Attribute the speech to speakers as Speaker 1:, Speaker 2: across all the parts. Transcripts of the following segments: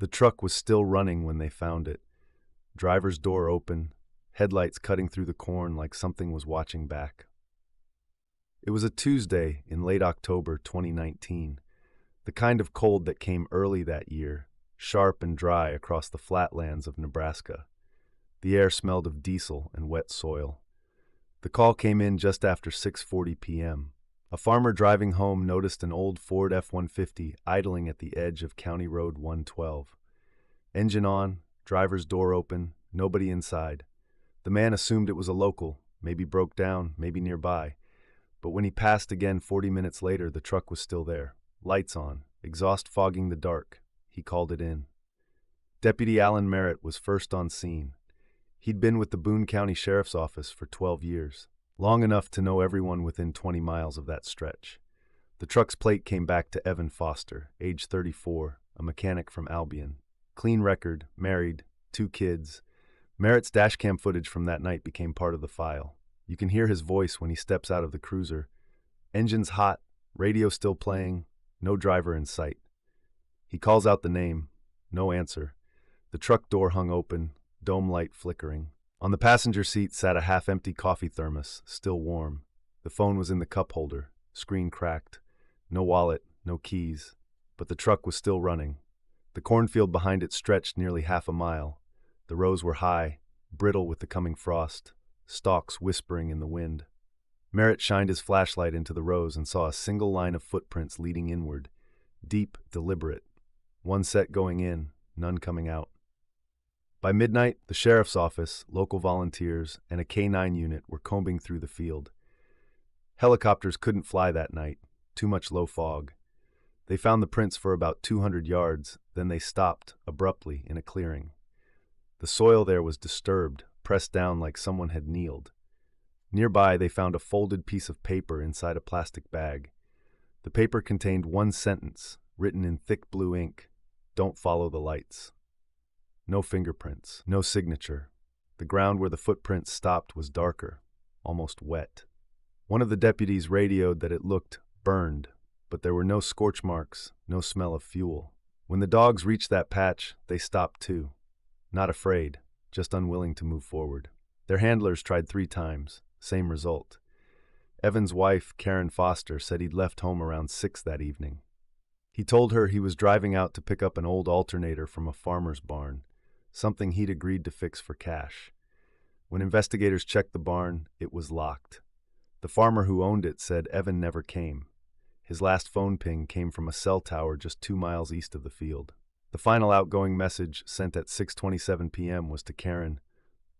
Speaker 1: The truck was still running when they found it. Driver's door open, headlights cutting through the corn like something was watching back. It was a Tuesday in late October 2019, the kind of cold that came early that year, sharp and dry across the flatlands of Nebraska. The air smelled of diesel and wet soil. The call came in just after 6:40 p.m. A farmer driving home noticed an old Ford F-150 idling at the edge of County Road 112. Engine on, driver's door open, nobody inside. The man assumed it was a local, maybe broke down, maybe nearby. But when he passed again 40 minutes later, the truck was still there. Lights on, exhaust fogging the dark. He called it in. Deputy Alan Merritt was first on scene. He'd been with the Boone County Sheriff's Office for 12 years, long enough to know everyone within 20 miles of that stretch. The truck's plate came back to Evan Foster, age 34, a mechanic from Albion. Clean record, married, 2 kids. Merritt's dashcam footage from that night became part of the file. You can hear his voice when he steps out of the cruiser. Engine's hot, radio still playing, no driver in sight. He calls out the name, no answer. The truck door hung open, dome light flickering. On the passenger seat sat a half-empty coffee thermos, still warm. The phone was in the cup holder, screen cracked. No wallet, no keys. But the truck was still running. The cornfield behind it stretched nearly half a mile. The rows were high, brittle with the coming frost, stalks whispering in the wind. Merritt shined his flashlight into the rows and saw a single line of footprints leading inward, deep, deliberate. One set going in, none coming out. By midnight, the sheriff's office, local volunteers, and a K-9 unit were combing through the field. Helicopters couldn't fly that night, too much low fog. They found the prints for about 200 yards, then they stopped, abruptly, in a clearing. The soil there was disturbed, pressed down like someone had kneeled. Nearby, they found a folded piece of paper inside a plastic bag. The paper contained one sentence, written in thick blue ink: "Don't follow the lights." No fingerprints, no signature. The ground where the footprints stopped was darker, almost wet. One of the deputies radioed that it looked burned, but there were no scorch marks, no smell of fuel. When the dogs reached that patch, they stopped too. Not afraid, just unwilling to move forward. Their handlers tried 3 times, same result. Evan's wife, Karen Foster, said he'd left home around 6 that evening. He told her he was driving out to pick up an old alternator from a farmer's barn, something he'd agreed to fix for cash. When investigators checked the barn, it was locked. The farmer who owned it said Evan never came. His last phone ping came from a cell tower just 2 miles east of the field. The final outgoing message, sent at 6:27 p.m., was to Karen: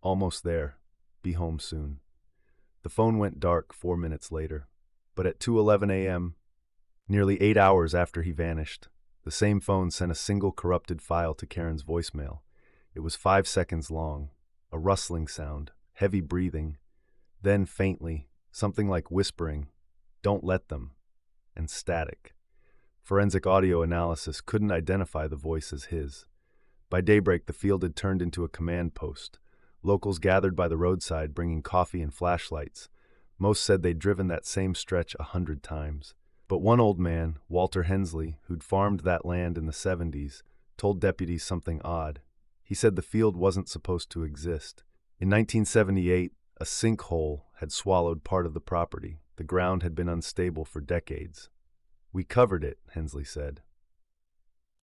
Speaker 1: "Almost there. Be home soon." The phone went dark 4 minutes later. But at 2:11 a.m., nearly 8 hours after he vanished, the same phone sent a single corrupted file to Karen's voicemail. It was 5 seconds long, a rustling sound, heavy breathing, then faintly, something like whispering, "Don't let them," and static. Forensic audio analysis couldn't identify the voice as his. By daybreak, the field had turned into a command post. Locals gathered by the roadside bringing coffee and flashlights. Most said they'd driven that same stretch 100 times. But one old man, Walter Hensley, who'd farmed that land in the 70s, told deputies something odd. He said the field wasn't supposed to exist. In 1978, a sinkhole had swallowed part of the property. The ground had been unstable for decades. "We covered it," Hensley said.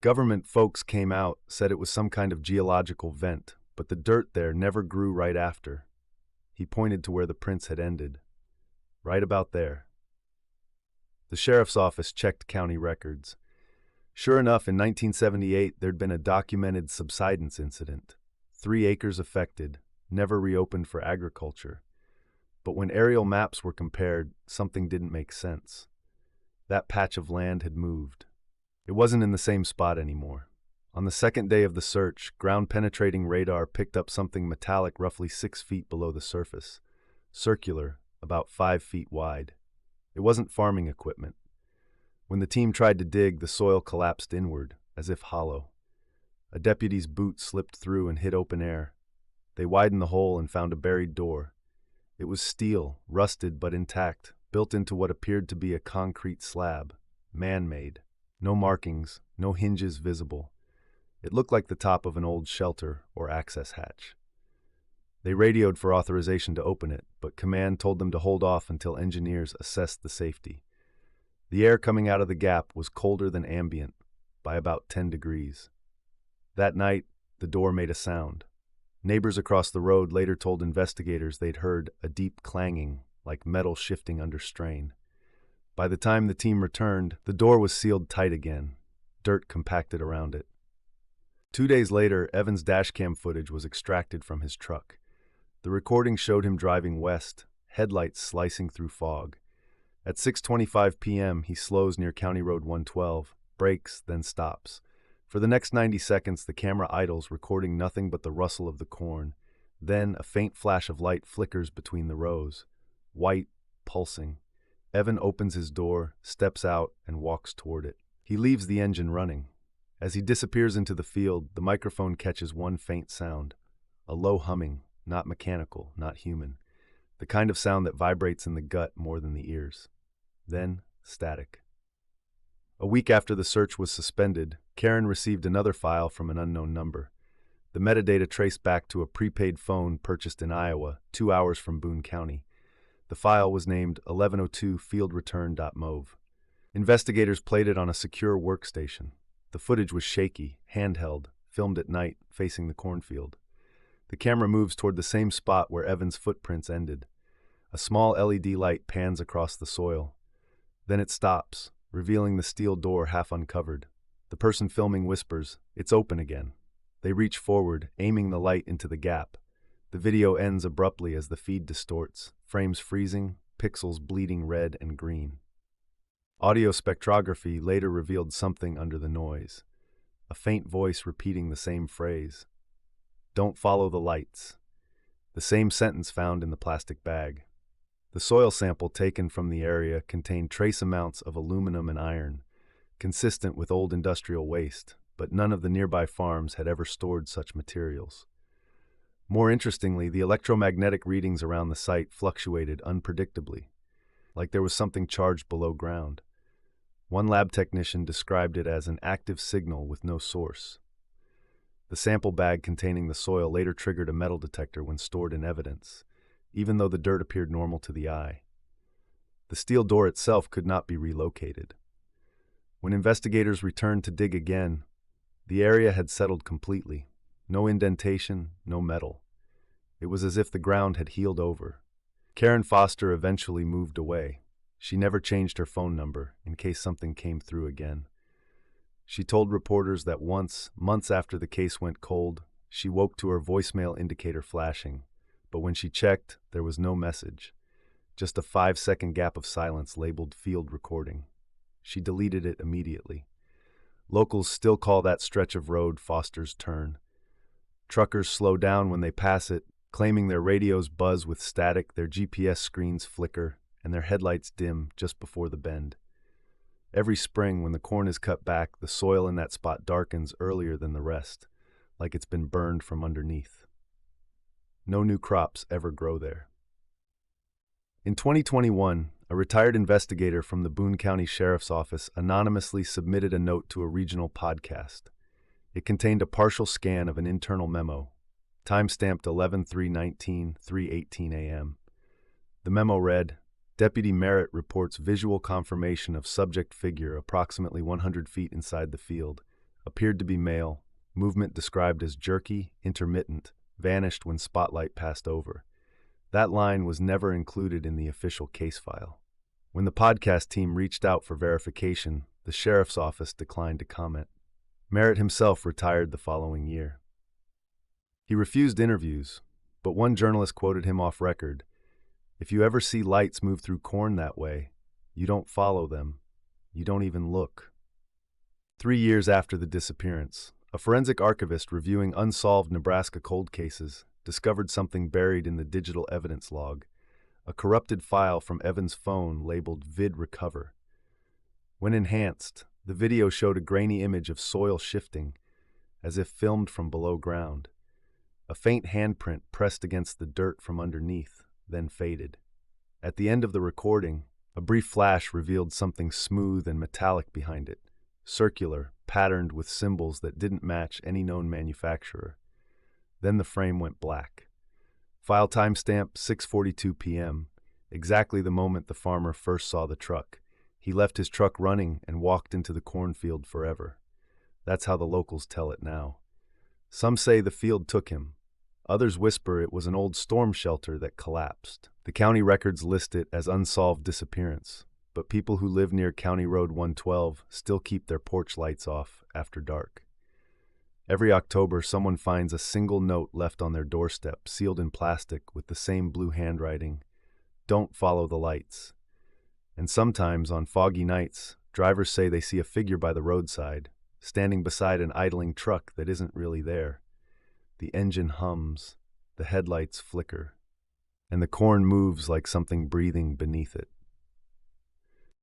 Speaker 1: Government folks came out, said it was some kind of geological vent, but the dirt there never grew right after. He pointed to where the prints had ended. Right about there. The sheriff's office checked county records. Sure enough, in 1978, there'd been a documented subsidence incident. 3 acres affected, never reopened for agriculture. But when aerial maps were compared, something didn't make sense. That patch of land had moved. It wasn't in the same spot anymore. On the second day of the search, ground-penetrating radar picked up something metallic roughly 6 feet below the surface, circular, about 5 feet wide. It wasn't farming equipment. When the team tried to dig, the soil collapsed inward, as if hollow. A deputy's boot slipped through and hit open air. They widened the hole and found a buried door. It was steel, rusted but intact, built into what appeared to be a concrete slab, man-made. No markings, no hinges visible. It looked like the top of an old shelter or access hatch. They radioed for authorization to open it, but command told them to hold off until engineers assessed the safety. The air coming out of the gap was colder than ambient, by about 10 degrees. That night, the door made a sound. Neighbors across the road later told investigators they'd heard a deep clanging, like metal shifting under strain. By the time the team returned, the door was sealed tight again, dirt compacted around it. 2 days later, Evan's dashcam footage was extracted from his truck. The recording showed him driving west, headlights slicing through fog. At 6:25 p.m., he slows near County Road 112, brakes, then stops. For the next 90 seconds, the camera idles, recording nothing but the rustle of the corn. Then a faint flash of light flickers between the rows, white, pulsing. Evan opens his door, steps out, and walks toward it. He leaves the engine running. As he disappears into the field, the microphone catches one faint sound, a low humming, not mechanical, not human, the kind of sound that vibrates in the gut more than the ears. Then, static. A week after the search was suspended, Karen received another file from an unknown number. The metadata traced back to a prepaid phone purchased in Iowa, 2 hours from Boone County. The file was named 1102 fieldreturn.mov. Investigators played it on a secure workstation. The footage was shaky, handheld, filmed at night, facing the cornfield. The camera moves toward the same spot where Evan's footprints ended. A small LED light pans across the soil. Then it stops, revealing the steel door half uncovered. The person filming whispers, "It's open again." They reach forward, aiming the light into the gap. The video ends abruptly as the feed distorts, frames freezing, pixels bleeding red and green. Audio spectrography later revealed something under the noise. A faint voice repeating the same phrase. "Don't follow the lights." The same sentence found in the plastic bag. The soil sample taken from the area contained trace amounts of aluminum and iron, consistent with old industrial waste, but none of the nearby farms had ever stored such materials. More interestingly, the electromagnetic readings around the site fluctuated unpredictably, like there was something charged below ground. One lab technician described it as an active signal with no source. The sample bag containing the soil later triggered a metal detector when stored in evidence, even though the dirt appeared normal to the eye. The steel door itself could not be relocated. When investigators returned to dig again, the area had settled completely. No indentation, no metal. It was as if the ground had healed over. Karen Foster eventually moved away. She never changed her phone number, in case something came through again. She told reporters that once, months after the case went cold, she woke to her voicemail indicator flashing, but when she checked, there was no message. Just a 5-second gap of silence labeled field recording. She deleted it immediately. Locals still call that stretch of road Foster's Turn. Truckers slow down when they pass it, claiming their radios buzz with static, their GPS screens flicker, and their headlights dim just before the bend. Every spring, when the corn is cut back, the soil in that spot darkens earlier than the rest, like it's been burned from underneath. No new crops ever grow there. In 2021, a retired investigator from the Boone County Sheriff's Office anonymously submitted a note to a regional podcast. It contained a partial scan of an internal memo, time-stamped 11/3/19, 3:18 a.m. The memo read, "Deputy Merritt reports visual confirmation of subject figure approximately 100 feet inside the field. Appeared to be male. Movement described as jerky, intermittent, vanished when spotlight passed over." That line was never included in the official case file. When the podcast team reached out for verification, the sheriff's office declined to comment. Merritt himself retired the following year. He refused interviews, but one journalist quoted him off record, "If you ever see lights move through corn that way, you don't follow them. You don't even look." 3 years after the disappearance, a forensic archivist reviewing unsolved Nebraska cold cases discovered something buried in the digital evidence log, a corrupted file from Evan's phone labeled Vid Recover. When enhanced, the video showed a grainy image of soil shifting, as if filmed from below ground. A faint handprint pressed against the dirt from underneath, then faded. At the end of the recording, a brief flash revealed something smooth and metallic behind it, circular, patterned with symbols that didn't match any known manufacturer. Then the frame went black. File timestamp 6:42 p.m., exactly the moment the farmer first saw the truck. He left his truck running and walked into the cornfield forever. That's how the locals tell it now. Some say the field took him. Others whisper it was an old storm shelter that collapsed. The county records list it as unsolved disappearance, but people who live near County Road 112 still keep their porch lights off after dark. Every October, someone finds a single note left on their doorstep, sealed in plastic with the same blue handwriting, "Don't follow the lights." And sometimes, on foggy nights, drivers say they see a figure by the roadside, standing beside an idling truck that isn't really there. The engine hums, the headlights flicker, and the corn moves like something breathing beneath it.